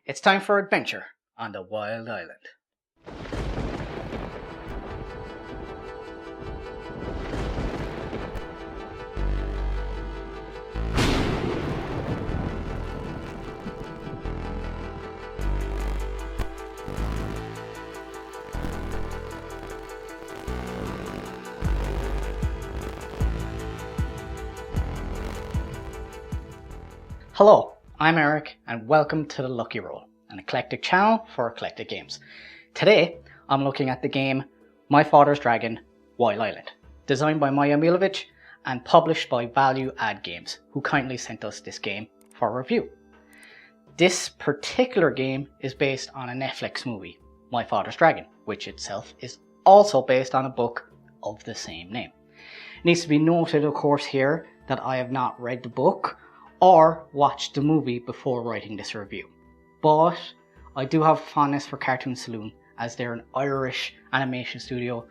It's time for adventure on the Wild Island. Hello, I'm Eric and welcome to the Lucky Roll, an eclectic channel for eclectic games. Today I'm looking at the game My Father's Dragon Wild Island, designed by Maja Milovic and published by Value Add Games, who kindly sent us this game for review. This particular game is based on a Netflix movie, My Father's Dragon, which itself is also based on a book of the same name. It needs to be noted, of course, here that I have not read the book or watched the movie before writing this review. But I do have fondness for Cartoon Saloon, as they're an Irish animation studio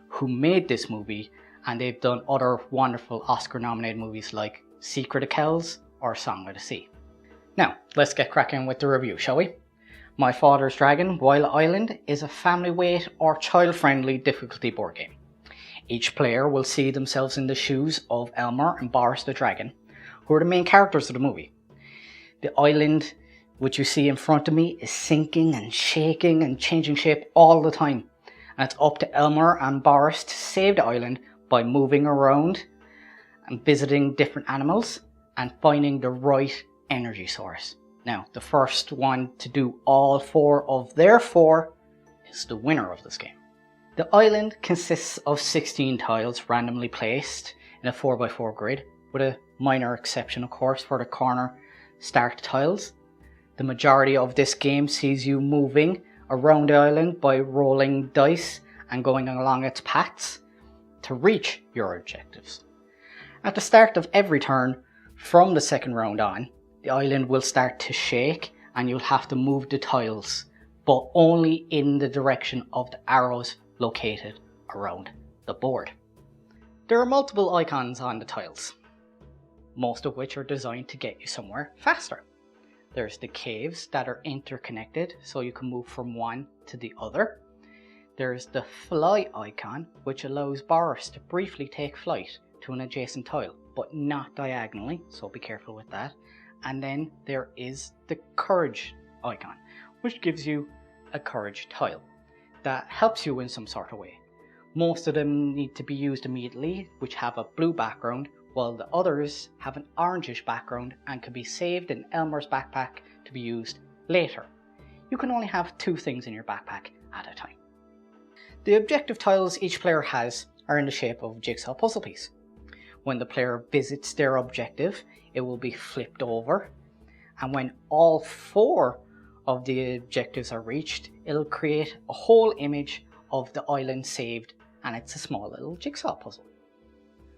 who made this movie, and they've done other wonderful Oscar nominated movies like Secret of Kells or Song of the Sea. Now, let's get cracking with the review, shall we? My Father's Dragon Wild Island is a family weight or child friendly difficulty board game. Each player will see themselves in the shoes of Elmer and Boris the Dragon, who are the main characters of the movie. The island, which you see in front of me, is sinking and shaking and changing shape all the time. And it's up to Elmer and Boris to save the island by moving around and visiting different animals and finding the right energy source. Now, the first one to do all four of their four is the winner of this game. The island consists of 16 tiles randomly placed in a 4x4 grid, with a minor exception, of course, for the corner start tiles. The majority of this game sees you moving around the island by rolling dice and going along its paths to reach your objectives. At the start of every turn from the second round on, the island will start to shake and you'll have to move the tiles, but only in the direction of the arrows located around the board. There are multiple icons on the tiles, most of which are designed to get you somewhere faster. There's the caves that are interconnected, so you can move from one to the other. There's the fly icon, which allows Boris to briefly take flight to an adjacent tile, but not diagonally, so be careful with that. And then there is the courage icon, which gives you a courage tile that helps you in some sort of way. Most of them need to be used immediately, which have a blue background, while the others have an orangish background and can be saved in Elmer's backpack to be used later. You can only have 2 things in your backpack at a time. The objective tiles each player has are in the shape of a jigsaw puzzle piece. When the player visits their objective, it will be flipped over, and when all 4 of the objectives are reached, it'll create a whole image of the island saved, and it's a small little jigsaw puzzle.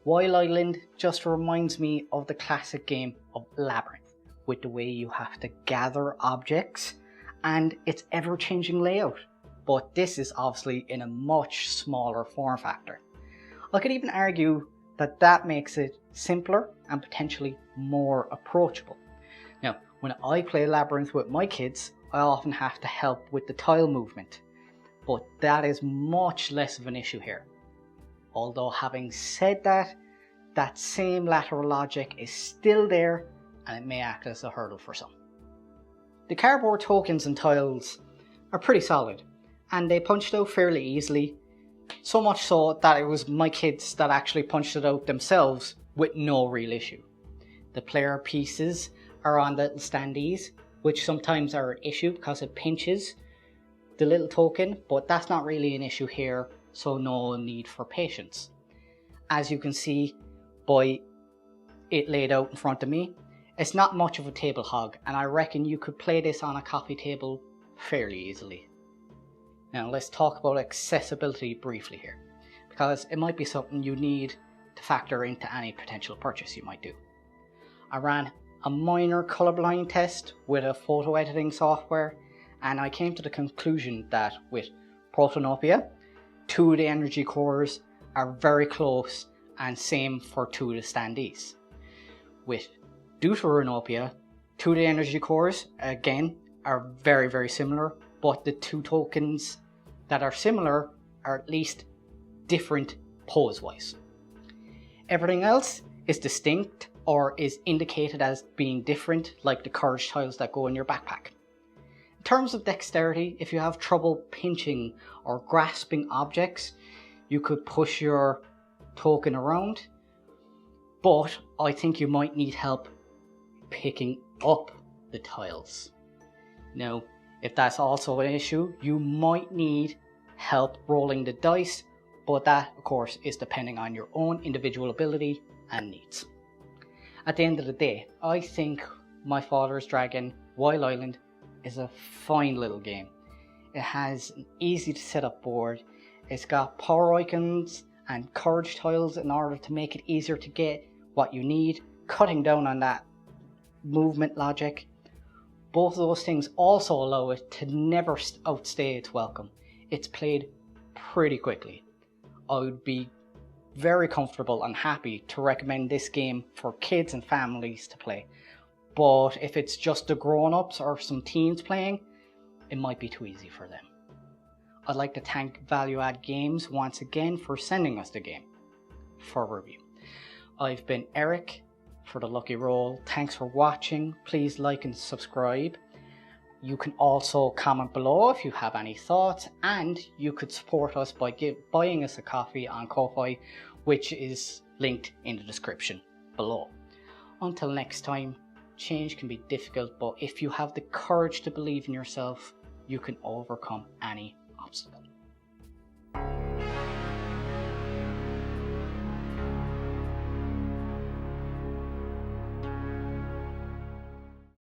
Wild Island just reminds me of the classic game of Labyrinth, with the way you have to gather objects and its ever-changing layout, but this is obviously in a much smaller form factor. I could even argue that that makes it simpler and potentially more approachable. Now, when I play Labyrinth with my kids, I often have to help with the tile movement, but that is much less of an issue here. Although having said that, that same lateral logic is still there and it may act as a hurdle for some. The cardboard tokens and tiles are pretty solid and they punched out fairly easily, so much so that it was my kids that actually punched it out themselves with no real issue. The player pieces are on little standees, which sometimes are an issue because it pinches the little token, but that's not really an issue here, so no need for patience. As you can see by it laid out in front of me, it's not much of a table hog, and I reckon you could play this on a coffee table fairly easily. Now let's talk about accessibility briefly here, because it might be something you need to factor into any potential purchase you might do. I ran a minor colorblind test with a photo editing software, and I came to the conclusion that with Protonopia, 2 of the energy cores are very close, and same for 2 of the standees. With Deuteranopia, 2 of the energy cores, again, are very, very similar, but the two tokens that are similar are at least different pose-wise. Everything else is distinct or is indicated as being different, like the courage tiles that go in your backpack. In terms of dexterity, if you have trouble pinching or grasping objects, you could push your token around, but I think you might need help picking up the tiles. Now, if that's also an issue, you might need help rolling the dice, but that, of course, is depending on your own individual ability and needs. At the end of the day, I think My Father's Dragon Wild Island is a fine little game. It has an easy to set up board. It's got power icons and courage tiles in order to make it easier to get what you need, cutting down on that movement logic. Both of those things also allow it to never outstay its welcome. It's played pretty quickly. I would be very comfortable and happy to recommend this game for kids and families to play. But if it's just the grown-ups or some teens playing, it might be too easy for them. I'd like to thank Value Add Games once again for sending us the game for review. I've been Eric for The Lucky Roll. Thanks for watching. Please like and subscribe. You can also comment below if you have any thoughts, and you could support us by buying us a coffee on Ko-Fi, which is linked in the description below. Until next time, change can be difficult, but if you have the courage to believe in yourself, you can overcome any obstacle.